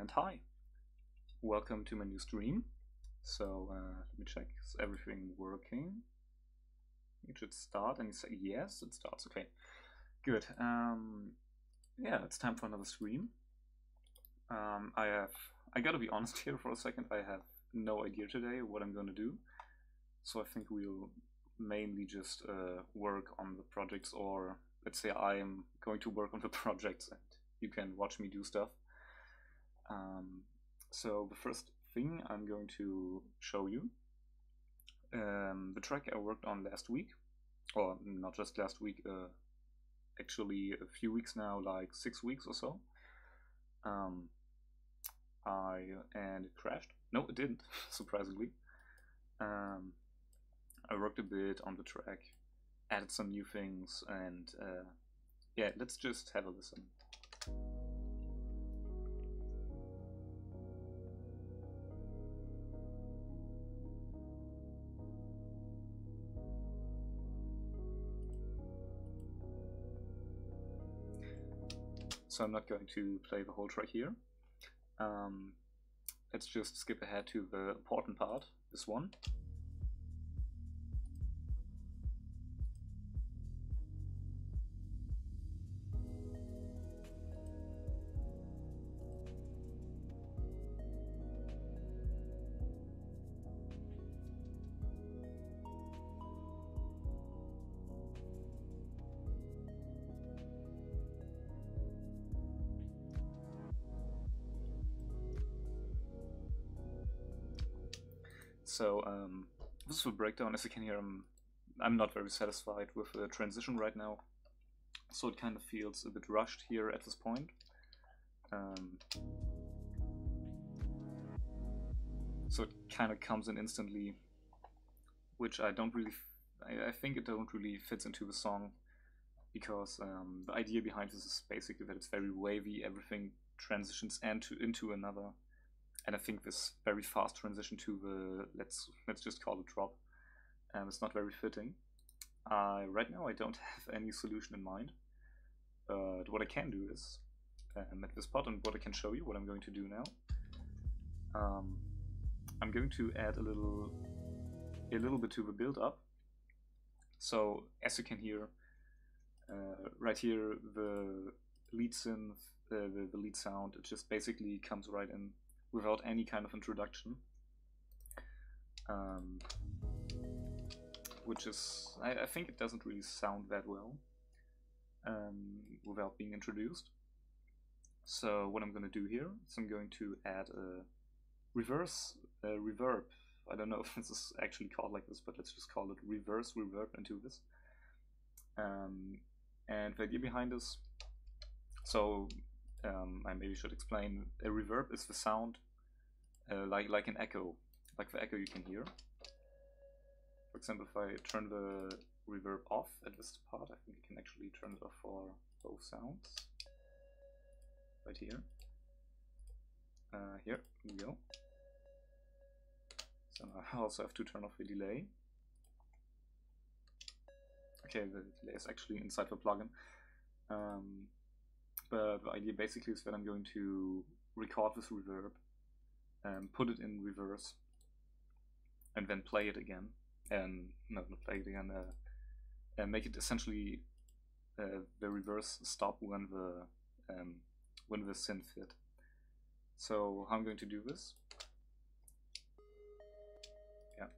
And hi, welcome to my new stream. So let me check, is everything working? It should start, and you say yes, it starts. Okay, good. Yeah, it's time for another stream. I gotta be honest here for a second. I have no idea today what I'm gonna do. So I think we'll mainly just work on the projects, or let's say I'm going to work on the projects and you can watch me do stuff. So the first thing I'm going to show you, the track I worked on last week, or not just last week, actually a few weeks now, like 6 weeks or so. And it crashed. No, it didn't, surprisingly. I worked a bit on the track, added some new things, and yeah, let's just have a listen. So I'm not going to play the whole track here. Let's just skip ahead to the important part, this one. So this is the breakdown. As you can hear, I'm not very satisfied with the transition right now. So it kind of feels a bit rushed here at this point. So it kind of comes in instantly, which I don't really, I think it don't really fits into the song, because the idea behind this is basically that it's very wavy, everything transitions into another. And I think this very fast transition to the, let's just call it drop, it's not very fitting. Right now I don't have any solution in mind, but what I can do is, at this spot, and what I can show you, what I'm going to do now, I'm going to add a little bit to the build up. So as you can hear, right here, the lead synth, the lead sound, it just basically comes right in without any kind of introduction, which is, I think it doesn't really sound that well without being introduced. So what I'm going to do here is I'm going to add a reverse reverb. I don't know if this is actually called like this, but let's just call it reverse reverb into this. And the idea behind this, so I maybe should explain. A reverb is the sound, like an echo, like the echo you can hear. For example, if I turn the reverb off at this part, I think I can actually turn it off for both sounds. Right here. Here we go. So now I also have to turn off the delay. Okay, the delay is actually inside the plugin. But the idea basically is that I'm going to record this reverb, put it in reverse, and then play it again. And not play it again, and make it essentially the reverse stop when the synth hit. So how I'm going to do this? Yeah.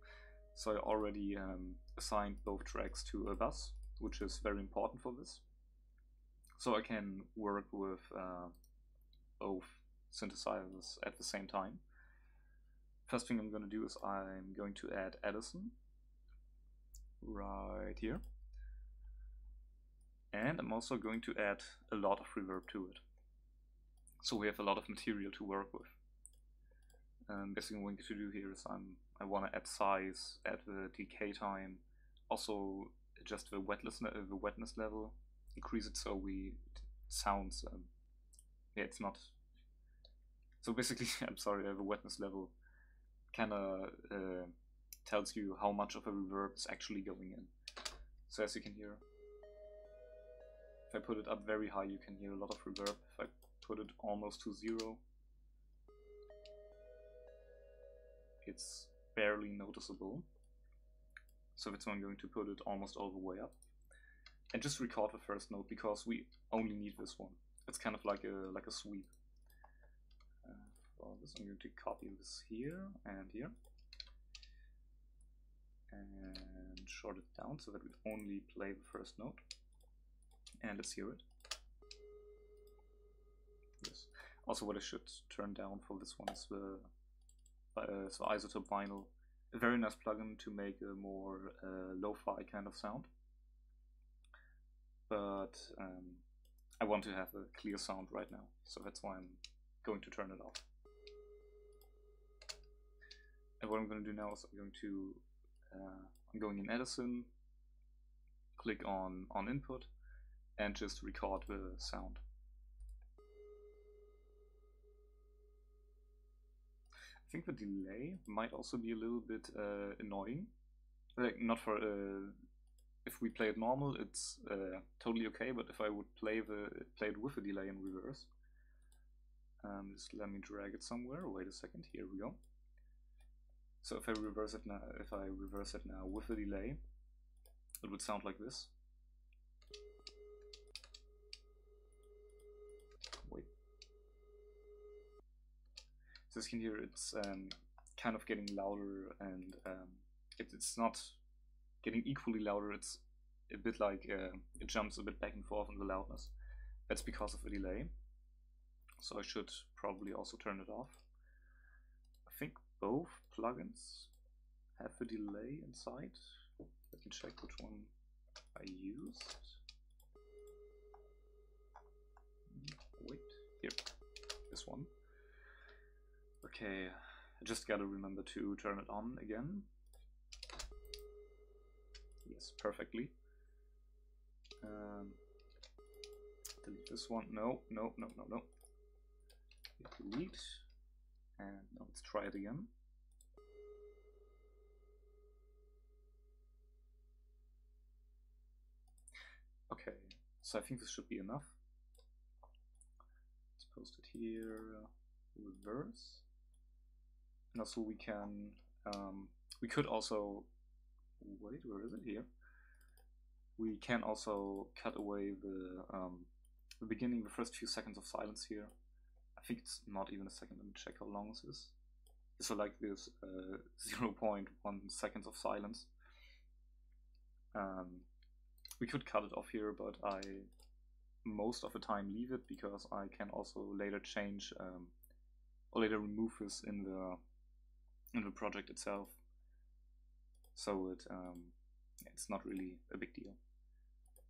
So I already assigned both tracks to a bus, which is very important for this. So I can work with both synthesizers at the same time. First thing I'm going to do is I'm going to add Edison right here. And I'm also going to add a lot of reverb to it. So we have a lot of material to work with. Basically what I'm going to do here is I want to add size, add the decay time, also adjust the wetness level, increase it so it sounds, yeah, it's not, so basically, I'm sorry, the wetness level kind of tells you how much of a reverb is actually going in. So as you can hear, if I put it up very high, you can hear a lot of reverb. If I put it almost to 0, it's barely noticeable. So that's why I'm going to put it almost all the way up. And just record the first note, because we only need this one. It's kind of like a sweep. For this, I'm going to copy this here and here. And short it down so that we only play the first note. And let's hear it. Yes. Also, what I should turn down for this one is the isotope vinyl. A very nice plugin to make a more lo-fi kind of sound. But I want to have a clear sound right now, so that's why I'm going to turn it off. And what I'm going to do now is I'm going in Edison, click on input, and just record the sound. I think the delay might also be a little bit annoying. Like, not for if we play it normal, it's totally okay. But if I would play it with a delay in reverse, just let me drag it somewhere. Wait a second. Here we go. So if I reverse it now with a delay, it would sound like this. Wait. So as you can hear, it's kind of getting louder, and it's not getting equally louder. It's a bit like it jumps a bit back and forth in the loudness. That's because of a delay. So I should probably also turn it off. I think both plugins have a delay inside. Let me check which one I used. Wait, here, this one. Okay, I just gotta remember to turn it on again. Yes, perfectly. Delete this one. No. Delete. And now let's try it again. Okay, so I think this should be enough. Let's post it here. Reverse. And also we can, we could also, wait, where is it? Here. We can also cut away the beginning, the first few seconds of silence here. I think it's not even a second. Let me check how long this is. So like this 0.1 seconds of silence. We could cut it off here, but I most of the time leave it, because I can also later change or later remove this in the project itself. So it's not really a big deal.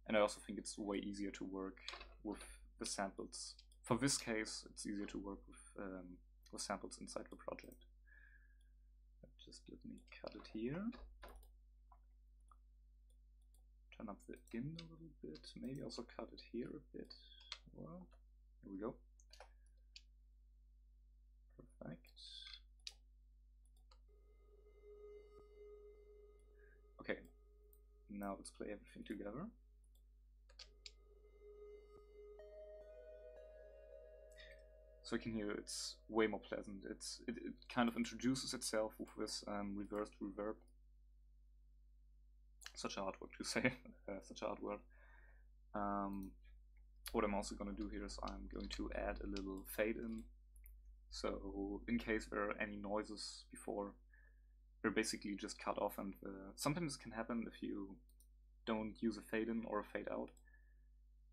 And I also think it's way easier to work with the samples. For this case, it's easier to work with samples inside the project. Just let me cut it here. Turn up the in a little bit. Maybe also cut it here a bit. Well, here we go. Perfect. Okay, now let's play everything together. So you can hear it's way more pleasant. It kind of introduces itself with this reversed reverb. Such a hard word to say, such a hard word. What I'm also going to do here is I'm going to add a little fade in. So in case there are any noises before, they're basically just cut off, and sometimes it can happen if you don't use a fade in or a fade out,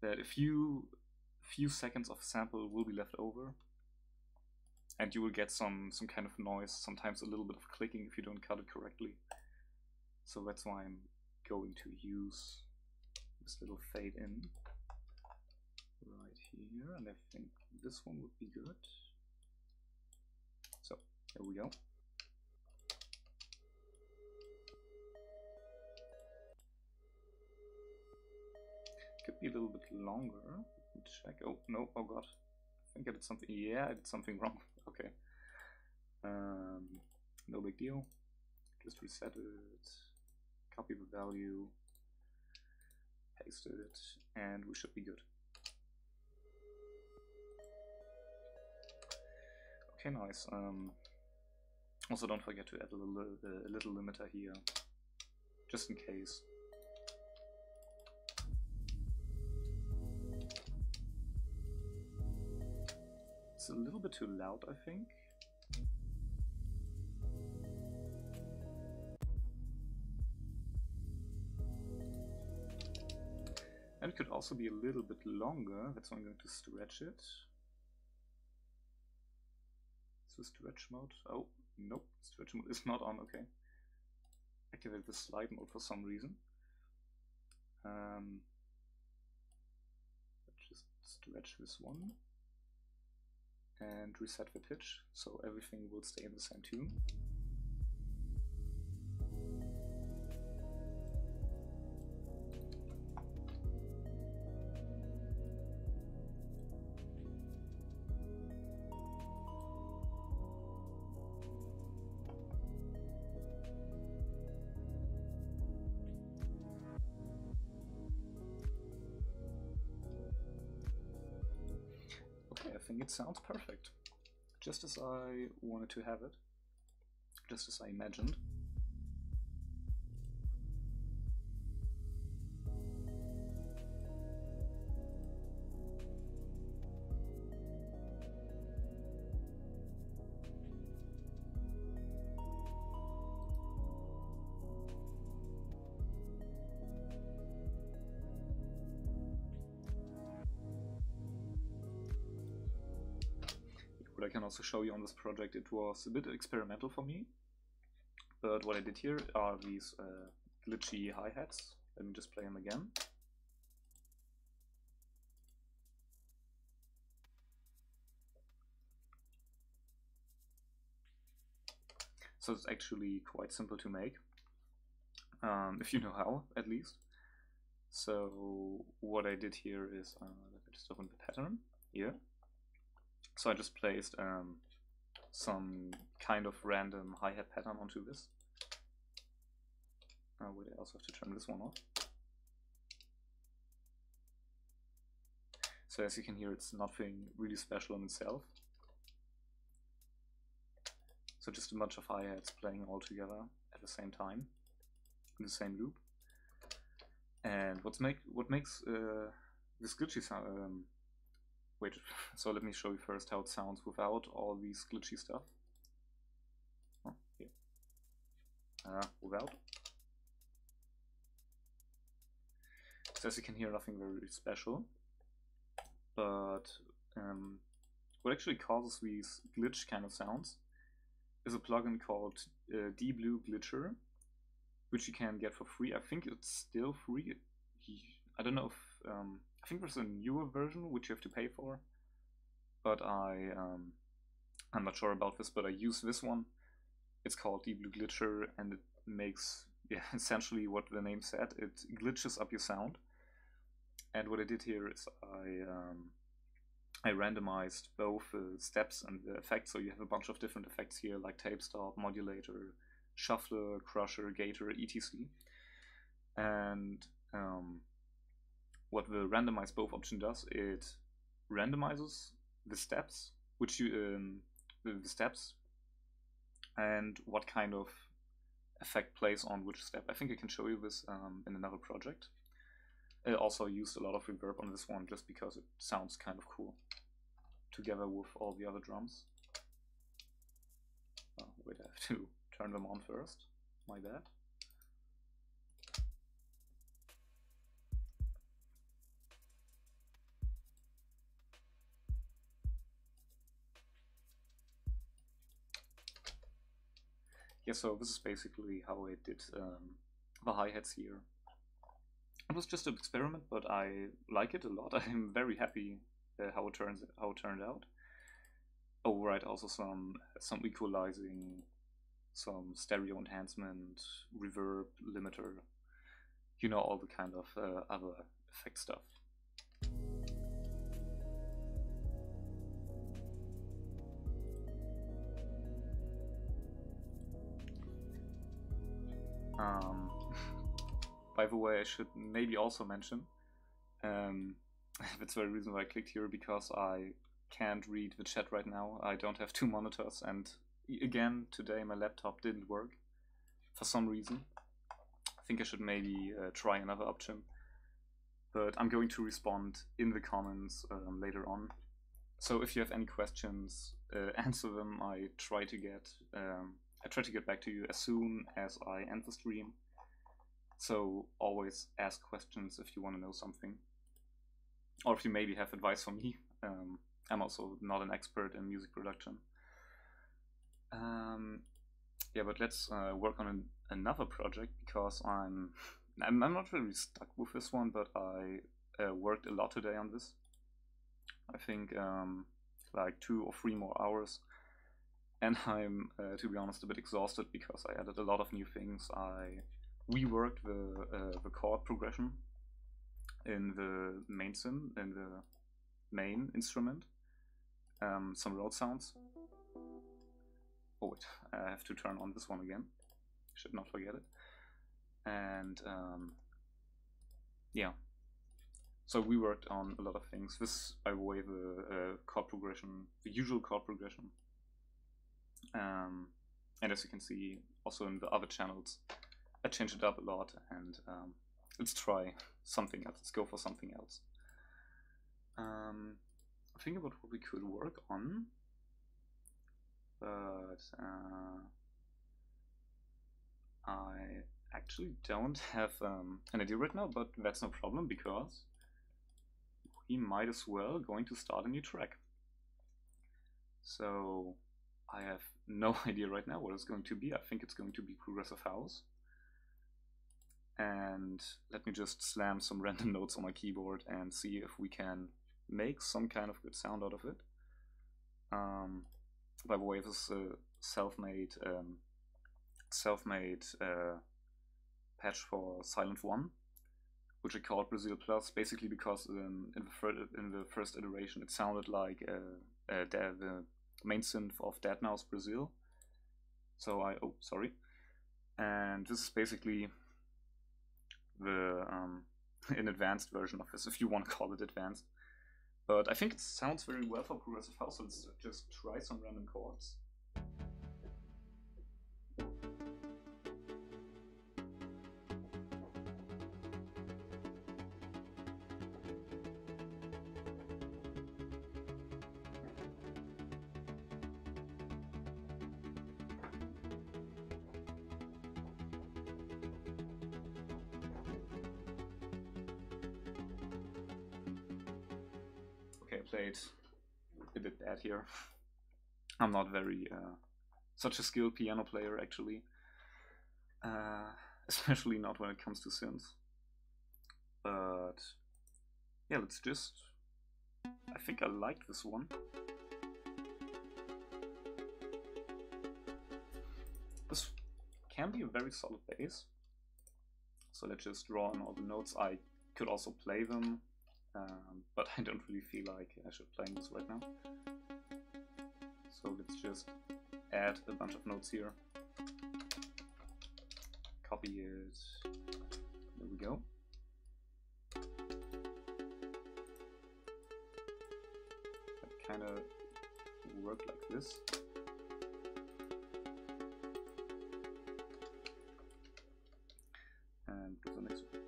that a few seconds of sample will be left over, and you will get some kind of noise, sometimes a little bit of clicking if you don't cut it correctly. So that's why I'm going to use this little fade in right here, and I think this one would be good. So there we go. Could be a little bit longer. Let me check. Oh no! Oh god! I think I did something. Yeah, I did something wrong. Okay. No big deal. Just reset it. Copy the value. Paste it, and we should be good. Okay, nice. Also, don't forget to add a little limiter here, just in case. It's a little bit too loud, I think. And it could also be a little bit longer, that's why I'm going to stretch it. Is this stretch mode? Oh, nope, stretch mode is not on, okay. Activate the slide mode for some reason. Let's just stretch this one. And reset the pitch, so everything will stay in the same tune. Okay, I think it sounds perfect. Just as I wanted to have it. Just as I imagined. What I can also show you on this project, it was a bit experimental for me, but what I did here are these glitchy hi-hats. Let me just play them again. So it's actually quite simple to make, if you know how, at least. So what I did here is, let me just open the pattern here. So I just placed some kind of random hi-hat pattern onto this. Wait, I also have to turn this one off. So as you can hear, it's nothing really special in itself. So just a bunch of hi-hats playing all together at the same time, in the same loop. And what makes this glitchy sound... wait, so let me show you first how it sounds without all these glitchy stuff. Oh, here. Without. So as you can hear, nothing very special. But what actually causes these glitch kind of sounds is a plugin called D-Blue Glitcher, which you can get for free. I think it's still free. I don't know if I think there's a newer version which you have to pay for, but I'm not sure about this. But I use this one. It's called D-Blue Glitcher, and it makes essentially what the name said. It glitches up your sound. And what I did here is I randomized both steps and the effects, so you have a bunch of different effects here, like tape stop, modulator, shuffler, crusher, gator, etc. And what the randomize both option does, it randomizes the steps, which you the steps, and what kind of effect plays on which step. I think I can show you this in another project. I also used a lot of reverb on this one just because it sounds kind of cool together with all the other drums. Oh, wait, I have to turn them on first. My bad. Yeah, so this is basically how I did the hi-hats here. It was just an experiment, but I like it a lot. I'm very happy how it turned out. Oh, right, also some equalizing, some stereo enhancement, reverb, limiter, you know, all the kind of other effect stuff. By the way, I should maybe also mention, that's the very reason why I clicked here, because I can't read the chat right now. I don't have two monitors, and again, today my laptop didn't work for some reason. I think I should maybe try another option. But I'm going to respond in the comments later on. So if you have any questions, answer them. I try to get back to you as soon as I end the stream. So always ask questions if you want to know something, or if you maybe have advice for me. I'm also not an expert in music production. Yeah, but let's work on another project, because I'm not really stuck with this one, but I worked a lot today on this. I think like 2 or 3 more hours, and I'm to be honest a bit exhausted because I added a lot of new things. I reworked the chord progression in the main sim, in the main instrument. Some road sounds. Oh wait, I have to turn on this one again. Should not forget it. And yeah, so we worked on a lot of things. This, by the way, the chord progression, the usual chord progression. And as you can see, also in the other channels, I changed it up a lot. And let's try something else. Let's go for something else. Think about what we could work on, but I actually don't have an idea right now, but that's no problem, because we might as well going to start a new track. So I have no idea right now what it's going to be. I think it's going to be progressive house. And let me just slam some random notes on my keyboard and see if we can make some kind of good sound out of it. By the way, this is a self-made patch for Silent 1, which I called Brazil Plus, basically because in the first iteration it sounded like the main synth of Dead Now's Brazil. So and this is basically the an advanced version of this, if you want to call it advanced. But I think it sounds very well for progressive house, so let's just try some random chords. Played a bit bad here. I'm not very such a skilled piano player, actually, especially not when it comes to synths. But yeah, let's just, I think I like this one. This can be a very solid bass, so let's just draw on all the notes. I could also play them, but I don't really feel like I should play this right now. So let's just add a bunch of notes here. Copy it. There we go. That kind of worked like this. And do the next one.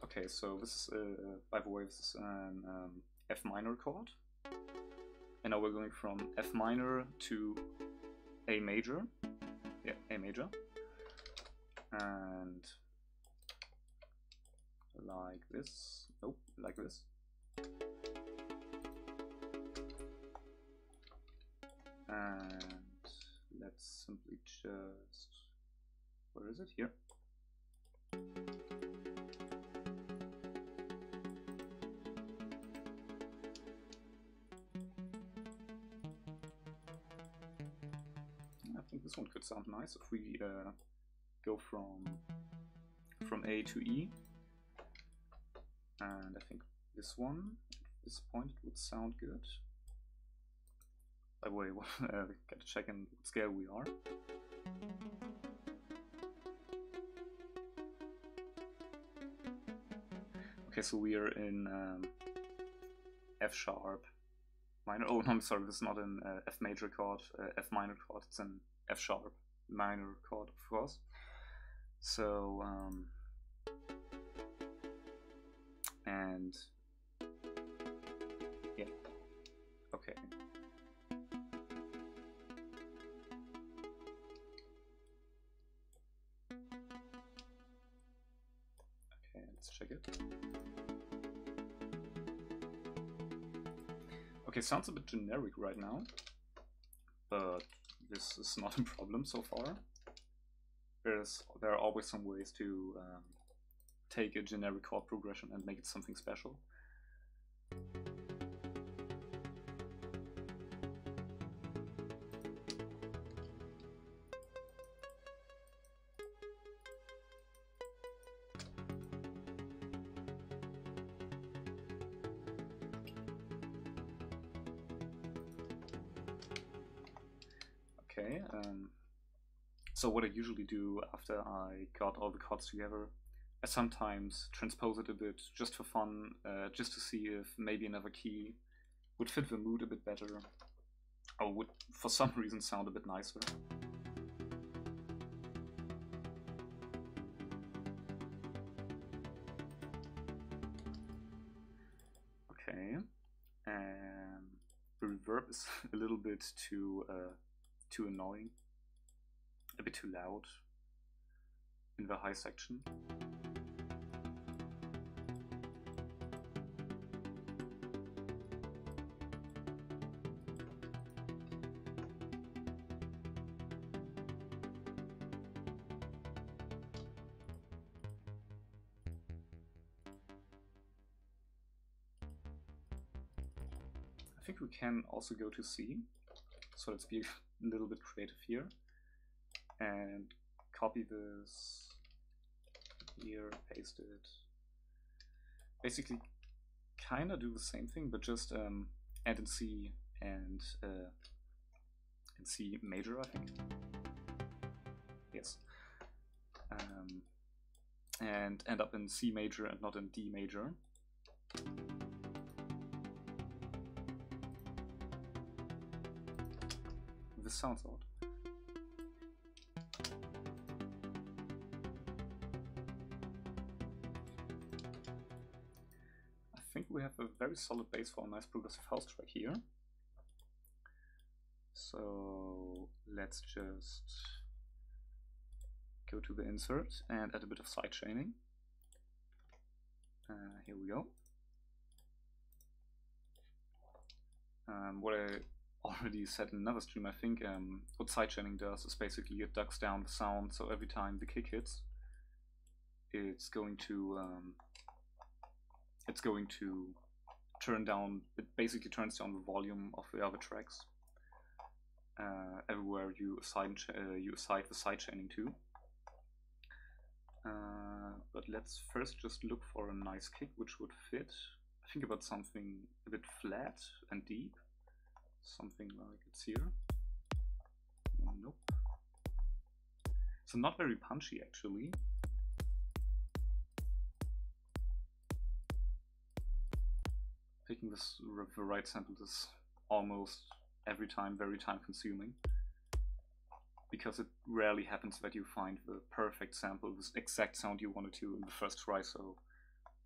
Okay, so this is, by the way, this is an F minor chord. And now we're going from F minor to A major. Yeah, A major. And like this. Nope, like this. And let's simply just, where is it? Here. I think this one could sound nice if we go from A to E, and I think this one at this point would sound good. By the way, gotta check in what scale we are. Okay, so we are in F sharp minor. Oh, no, I'm sorry, this is not an F major chord, F minor chord, it's an F sharp minor chord, of course. So, and yeah, okay. Okay, let's check it. Okay, sounds a bit generic right now, but this is not a problem so far. There are always some ways to take a generic chord progression and make it something special. Okay, so what I usually do after I got all the chords together, I sometimes transpose it a bit just for fun, just to see if maybe another key would fit the mood a bit better, or would for some reason sound a bit nicer. Okay, and the reverb is a little bit too annoying, a bit too loud in the high section. I think we can also go to C, so let's be a little bit creative here, and copy this here, paste it. Basically, kind of do the same thing, but just add in C and in C major, I think. Yes. And end up in C major and not in D major. This sounds odd. I think we have a very solid base for a nice progressive house track here. So let's just go to the insert and add a bit of side chaining. Here we go. What I already said in another stream, I think what sidechaining does is basically it ducks down the sound, so every time the kick hits, it's going to turn down. It basically turns down the volume of the other tracks everywhere you assign the sidechaining to. But let's first just look for a nice kick which would fit. I think about something a bit flat and deep. Something like it's here. Nope. So not very punchy actually. Picking the right sample is almost every time very time consuming, because it rarely happens that you find the perfect sample, the exact sound you wanted to in the first try. So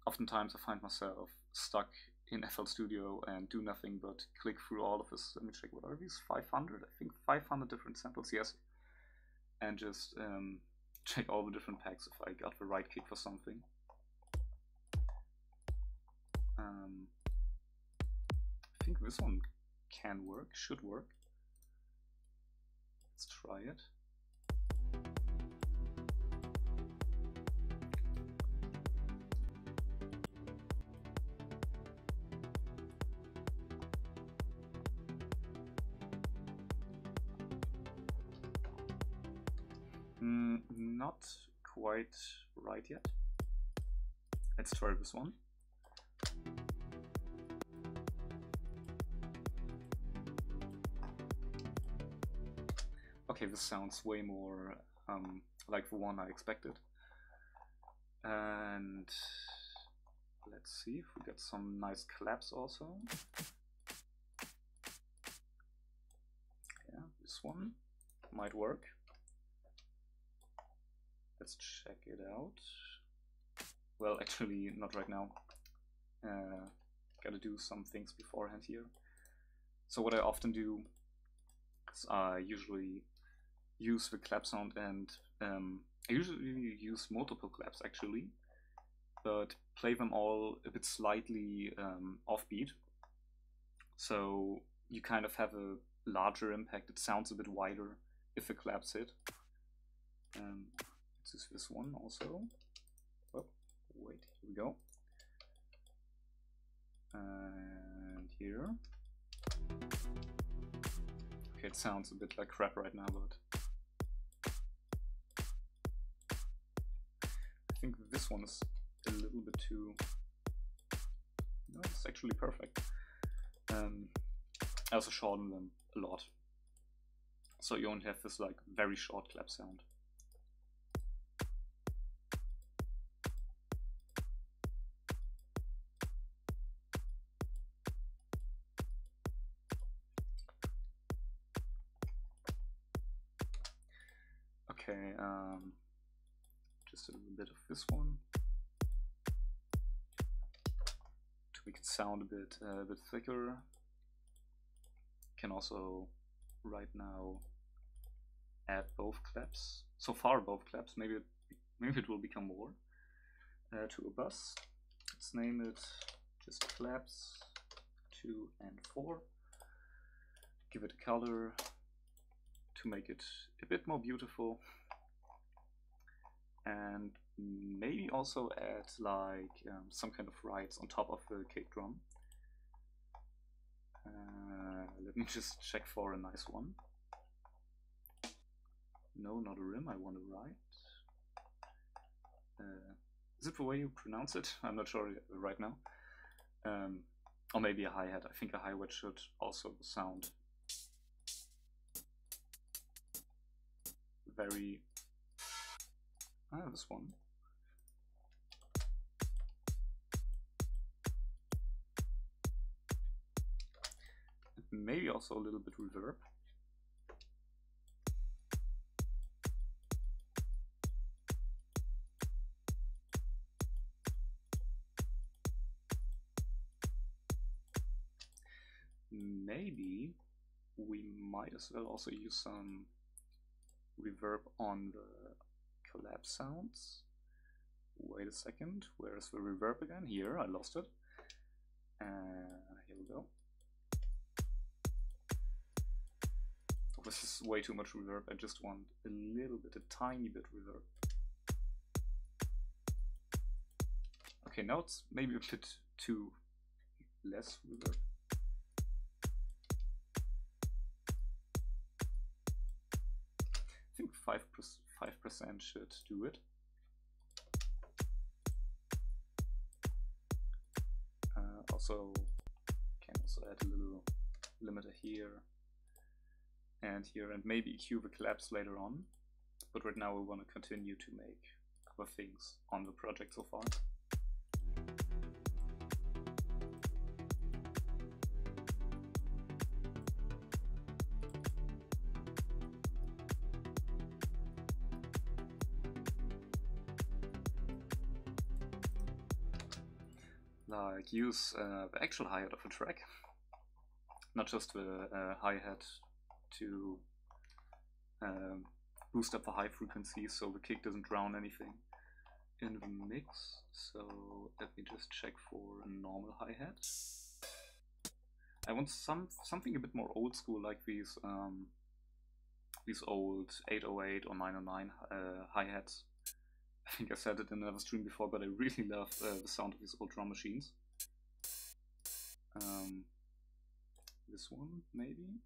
oftentimes I find myself stuck in FL Studio and do nothing but click through all of this. Let me check, what are these? 500? I think 500 different samples, yes. And just check all the different packs if I got the right kick for something. I think this one can work, should work. Let's try it. Not quite right yet. Let's try this one. Okay, this sounds way more like the one I expected. And let's see if we get some nice claps also. this one might work. Let's check it out. Well, actually, not right now. Gotta do some things beforehand here. So what I often do is I usually use the clap sound, and I usually use multiple claps actually, but play them all a bit slightly offbeat. So you kind of have a larger impact. It sounds a bit wider if the claps hit. Let's use this one also. Oh, wait, here we go. And here. Okay, it sounds a bit like crap right now, but I think this one is a little bit too... No, it's actually perfect. I also shorten them a lot, so you only have this like very short clap sound. Okay, just a little bit of this one to make it sound a bit thicker. Can also right now add both claps. So far both claps. Maybe it will become more to a bus. Let's name it just claps 2 and 4. Give it a color to make it a bit more beautiful, and maybe also add like some kind of rides on top of the kick drum. Let me just check for a nice one. No, not a rim, I want a ride. Is it the way you pronounce it? I'm not sure right now. Or maybe a hi-hat. I think a hi-hat should also sound very... this one. Maybe also a little bit reverb. Maybe we might as well also use some reverb on the collapse sounds. Wait a second, where's the reverb again? Here, I lost it. Here we go. Oh, this is way too much reverb. I just want a little bit, a tiny bit reverb. Okay, now it's maybe a bit too less reverb. I think 5% should do it. Also, can also add a little limiter here and here, and maybe EQ the collapse later on. But right now we want to continue to make other things on the project so far. Like use the actual hi-hat of a track, not just the hi-hat to boost up the high frequencies so the kick doesn't drown anything in the mix. So let me just check for a normal hi-hat. I want something a bit more old school, like these old 808 or 909 hi-hats. I think I said it in another stream before, but I really love the sound of these old drum machines. This one, maybe?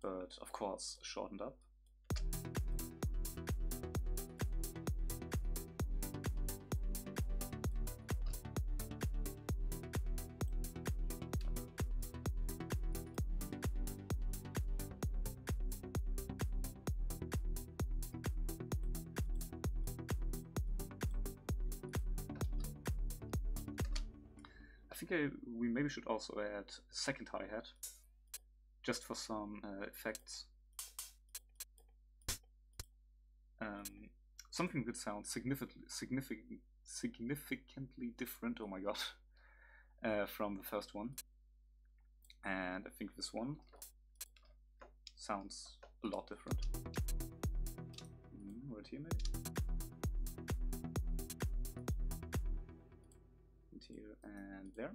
But of course, shortened up. I think we maybe should also add a second hi-hat just for some effects. Something that sounds significantly different, oh my god, from the first one. And I think this one sounds a lot different. Right here maybe? And here and there.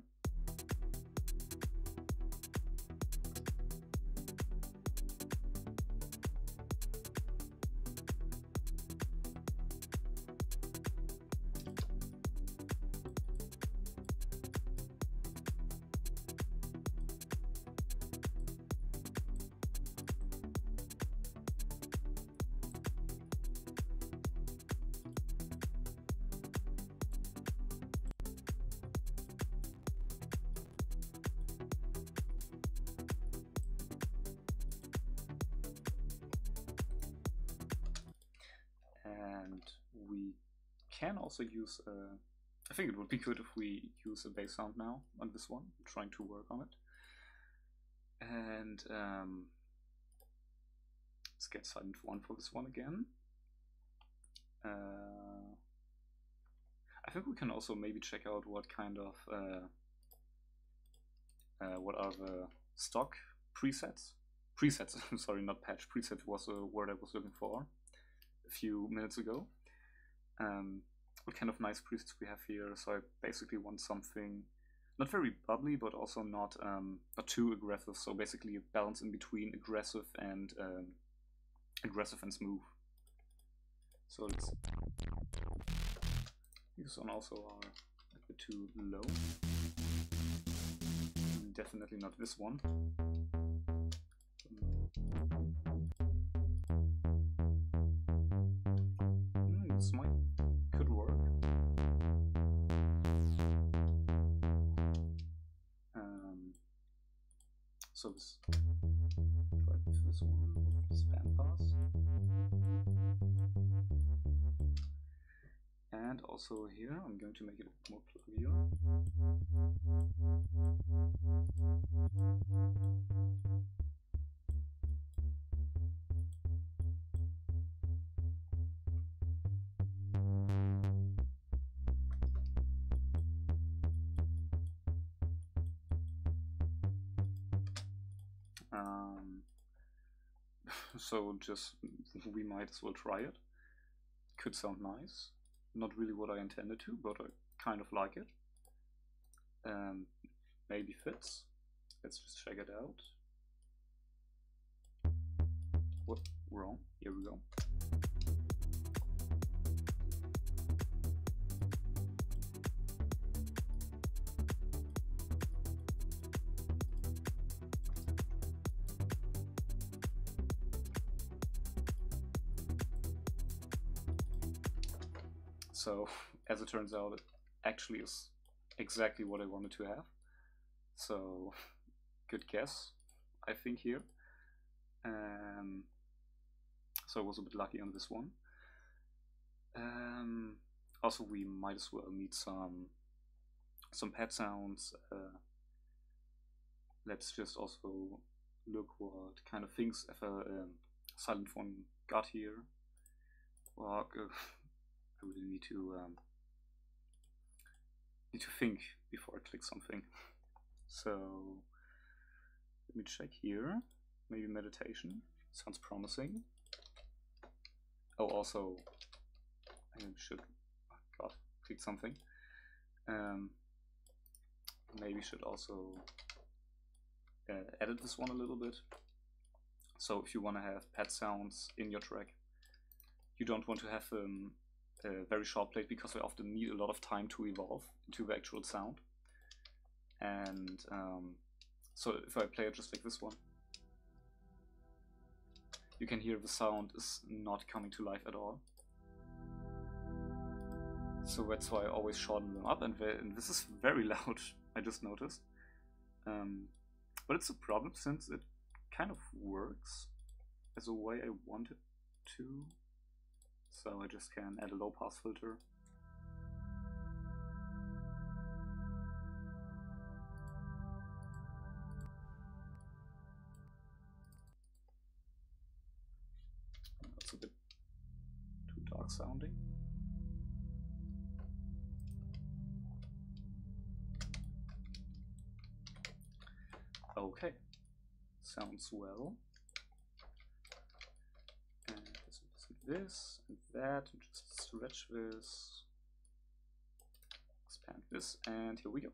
We can also use, I think it would be good if we use a bass sound now on this one. I'm trying to work on it. And let's get silent one for this one again. I think we can also maybe check out what kind of, what are the stock presets? Presets, sorry, not patch. Preset was a word I was looking for a few minutes ago. What kind of nice presets we have here. So I basically want something not very bubbly, but also not too aggressive. So basically a balance in between aggressive and smooth. So let's this one also are a bit too low. Definitely not this one. This could work. So this, try this one with this band pass. And also here, I'm going to make it a bit more pluggier. So just, we might as well try it. Could sound nice. Not really what I intended to, but I kind of like it. Maybe fits. Let's just check it out. What? Wrong. Here we go. So, as it turns out, it actually is exactly what I wanted to have. So, good guess, I think, here. So I was a bit lucky on this one. Also, we might as well need some pad sounds. Let's just also look what kind of things Silent One got here. Well, I really need to think before I click something. So let me check here. Maybe meditation sounds promising. Oh, also I should click something. Maybe should also edit this one a little bit. So if you want to have pad sounds in your track, you don't want to have a very short plate because they often need a lot of time to evolve into the actual sound. And so if I play it just like this one, you can hear the sound is not coming to life at all. So that's why I always shorten them up, and this is very loud, I just noticed. But it's a problem since it kind of works as a way I want it to. So I just can add a low pass filter. a bit too dark sounding. Okay, sounds well. And this and that, and just stretch this, expand this, and here we go.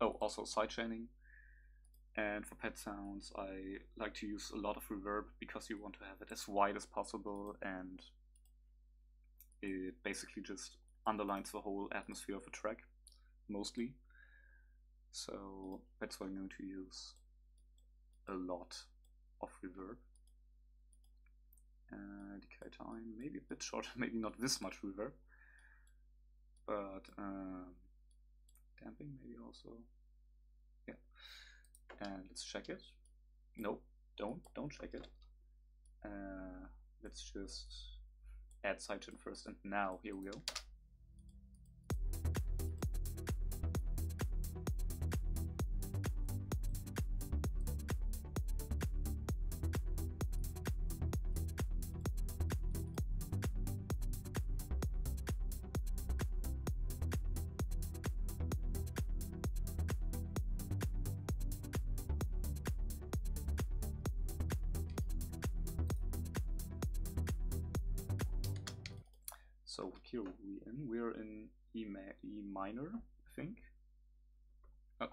Oh, also sidechaining. And for pet sounds, I like to use a lot of reverb because you want to have it as wide as possible, and it basically just underlines the whole atmosphere of a track, mostly. So that's why I'm going to use a lot of reverb. Decay time, maybe a bit shorter, maybe not this much reverb, but damping maybe also. Yeah. And let's check it. Nope, don't check it. Let's just add sidechain first, and now here we go. So here we're in E minor, I think. Oh.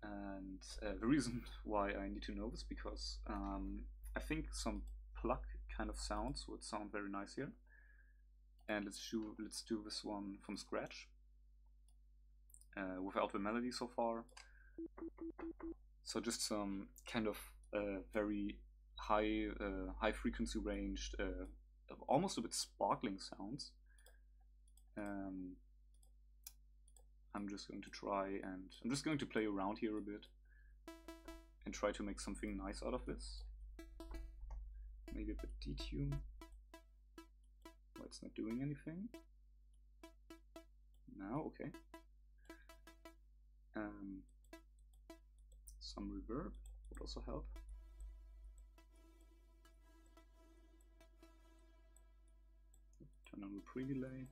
And the reason why I need to know this because I think some pluck kind of sounds would sound very nice here. And let's do this one from scratch without the melody so far. So just some kind of very high frequency ranged, almost a bit sparkling sounds. I'm just going to try, and I'm just going to play around here a bit and try to make something nice out of this. Maybe a bit detune. Why it's not doing anything. Now, okay. Some reverb would also help. Turn on the pre-delay.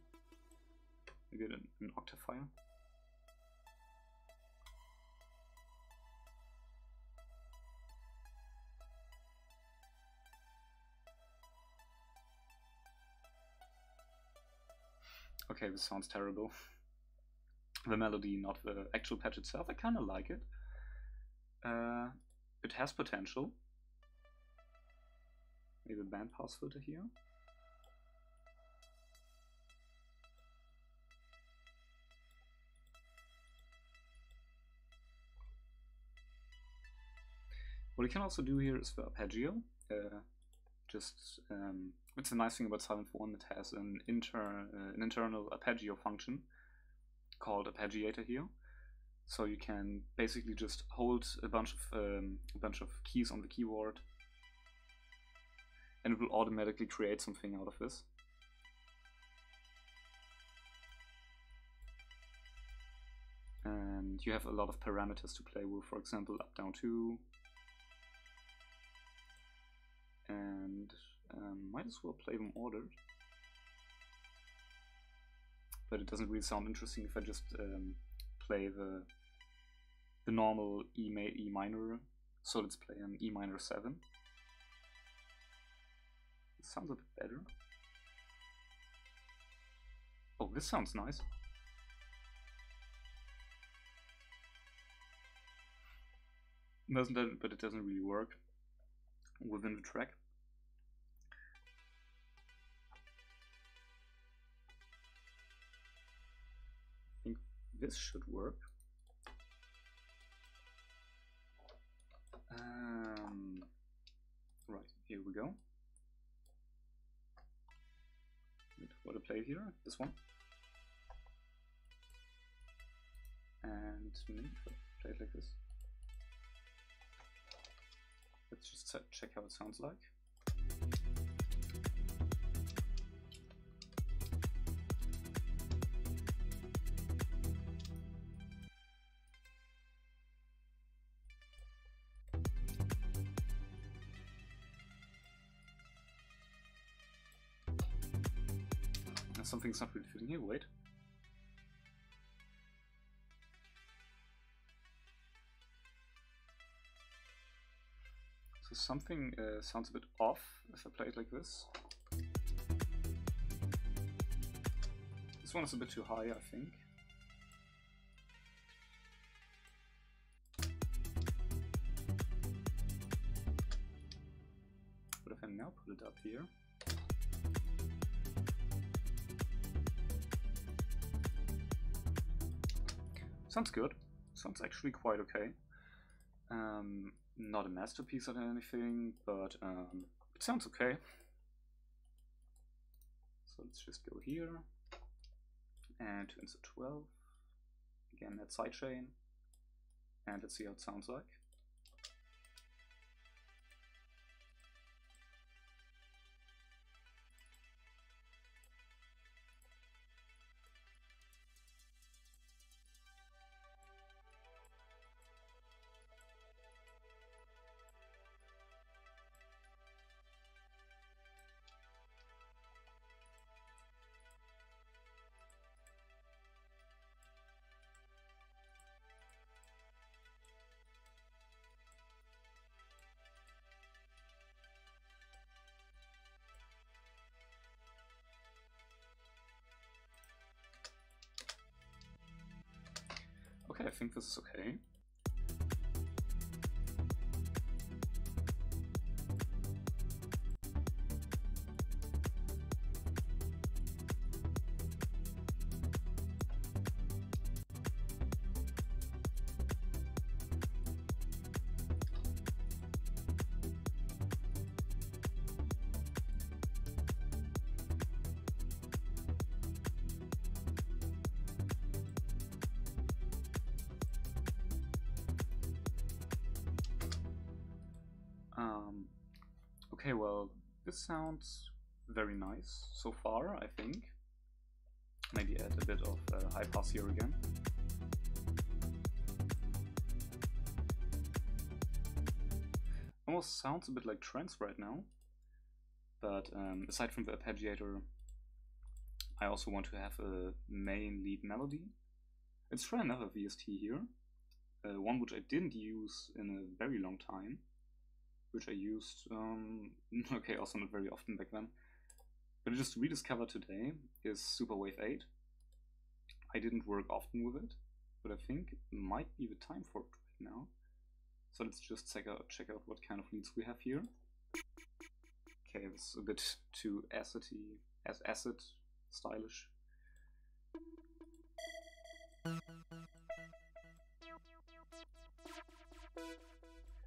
Maybe an octafier. Okay, this sounds terrible. The melody, not the actual patch itself. I kind of like it. It has potential. Maybe a bandpass filter here. What you can also do here is the arpeggio. It's a nice thing about Silent One. It has an internal arpeggio function called arpeggiator here. So you can basically just hold a bunch of keys on the keyboard, and it will automatically create something out of this. And you have a lot of parameters to play with, for example, up, down, 2. And might as well play them ordered. But it doesn't really sound interesting if I just play the normal E minor. So let's play an E minor 7. This sounds a bit better. Oh, this sounds nice. But it doesn't really work within the track. I think this should work. Right, here we go. What to play here? This one. And maybe if I play it like this. Let's just check how it sounds like. something's not really fitting here, wait. So something sounds a bit off if I play it like this. This one is a bit too high, I think. But if I now put it up here, sounds good. Sounds actually quite okay. Not a masterpiece or anything, but it sounds okay. So let's just go here and to insert 12. Again, that sidechain, and let's see how it sounds like. Okay, I think this is okay. Okay, well, this sounds very nice so far, I think. Maybe add a bit of high pass here again. Almost sounds a bit like trance right now, but aside from the arpeggiator, I also want to have a main lead melody. Let's try another VST here, one which I didn't use in a very long time. Which I used, okay, also not very often back then, but I just rediscovered today is Superwave 8. I didn't work often with it, but I think it might be the time for it right now. So let's just check out what kind of leads we have here. Okay, it's a bit too acid stylish.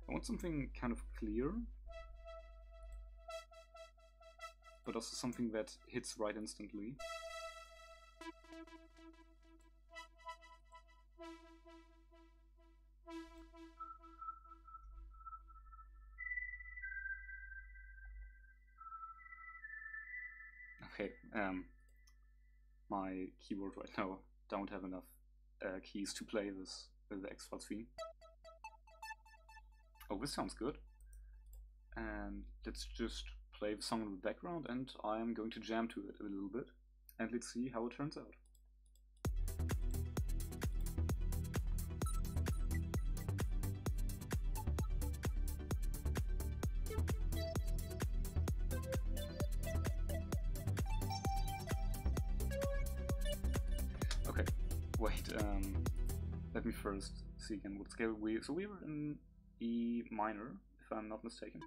I want something kind of clear, but also something that hits right instantly. Okay, my keyboard right now don't have enough keys to play this with the X-Files theme. Oh, this sounds good. And let's just play the song in the background, and I'm going to jam to it a little bit. And let's see how it turns out. Okay, wait, let me first see again what scale we were in E minor, if I'm not mistaken.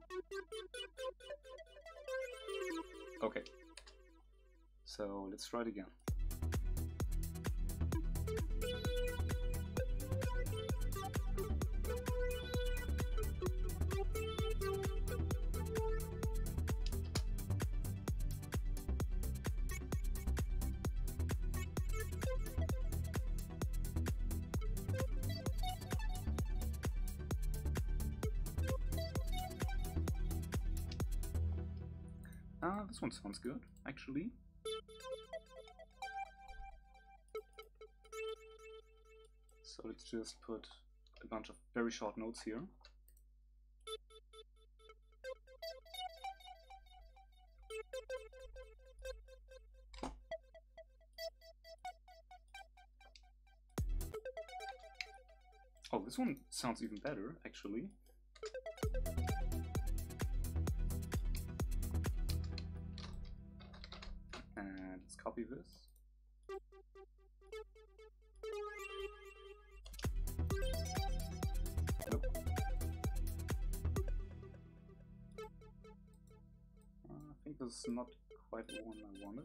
Okay, so let's try it again. This one sounds good, actually. So let's just put a bunch of very short notes here. Oh, this one sounds even better, actually. And let's copy this. Nope. I think this is not quite the one I wanted.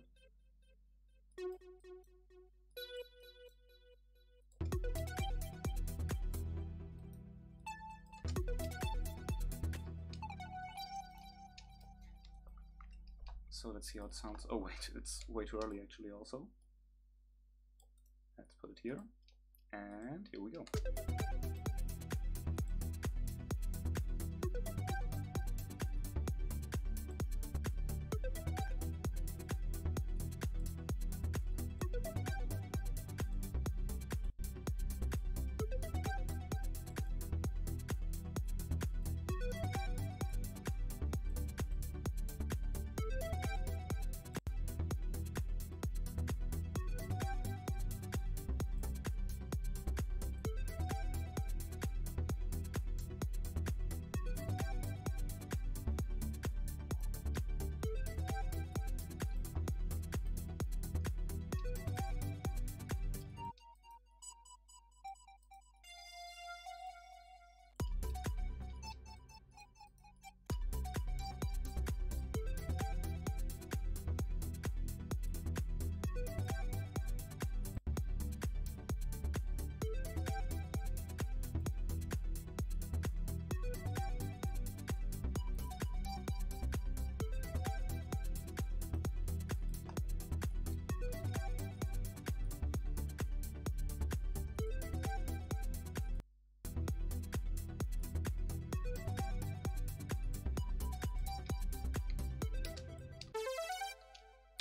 So let's see how it sounds. Oh wait, it's way too early actually also. Let's put it here. And here we go.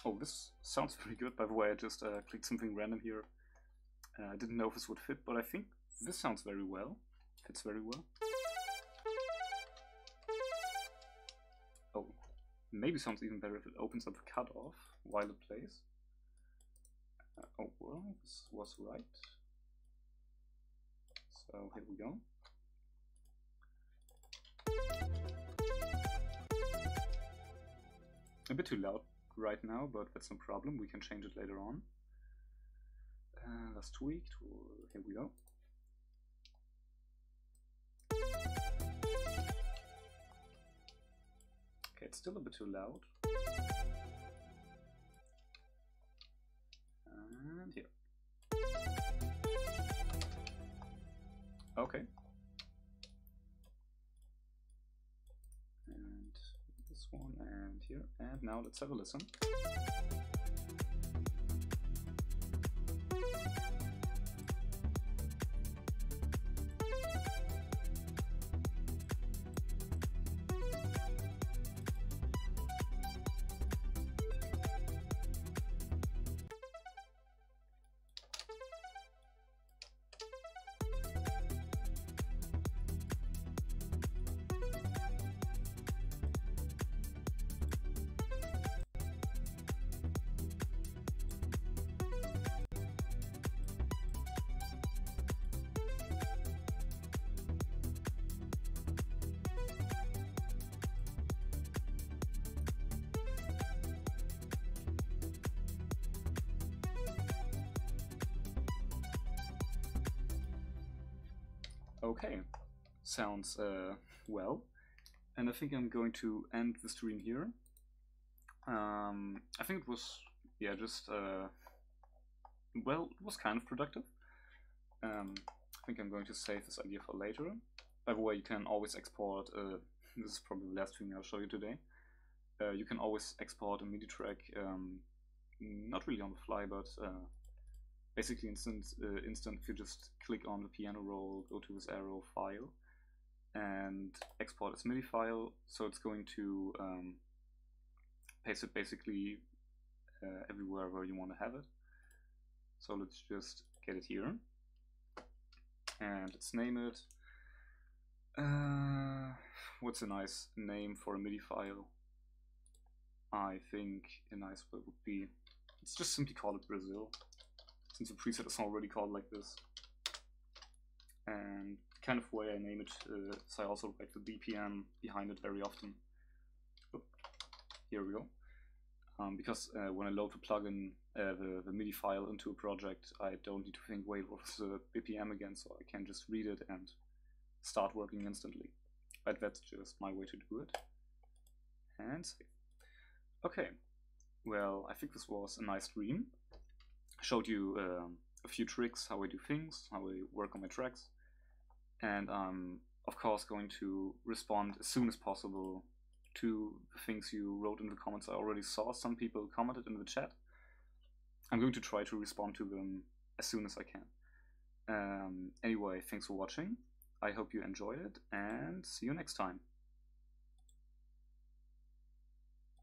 Oh, this sounds pretty good. By the way, I just clicked something random here. I didn't know if this would fit, but I think this sounds very well. Fits very well. Oh, maybe sounds even better if it opens up the cutoff while it plays. Oh, well, this was right. So here we go. A bit too loud right now, but that's no problem. We can change it later on. That's tweaked. Here we go. Okay, it's still a bit too loud. And here. Okay. And this one, and here. And now let's have a listen. Okay, sounds well, and I think I'm going to end the stream here. I think it was, yeah, just, well, it was kind of productive. I think I'm going to save this idea for later. By the way, you can always export, this is probably the last thing I'll show you today. You can always export a MIDI track, not really on the fly, but basically instant if you just click on the piano roll, go to this arrow file, and export as MIDI file. So it's going to paste it basically everywhere where you want to have it. So let's just get it here, and let's name it. What's a nice name for a MIDI file? I think a nice way would be, let's just simply call it Brazil, since the preset is already called like this. and the kind of way I name it is I also write the BPM behind it very often. Oop, here we go. Because when I load the plugin, the MIDI file into a project, I don't need to think, wait, what's the BPM again? So I can just read it and start working instantly. But that's just my way to do it. And save. Okay, well, I think this was a nice stream. I showed you a few tricks, how I do things, how I work on my tracks. And I'm, of course, going to respond as soon as possible to the things you wrote in the comments. I already saw some people commented in the chat. I'm going to try to respond to them as soon as I can. Anyway, thanks for watching. I hope you enjoyed it, and see you next time.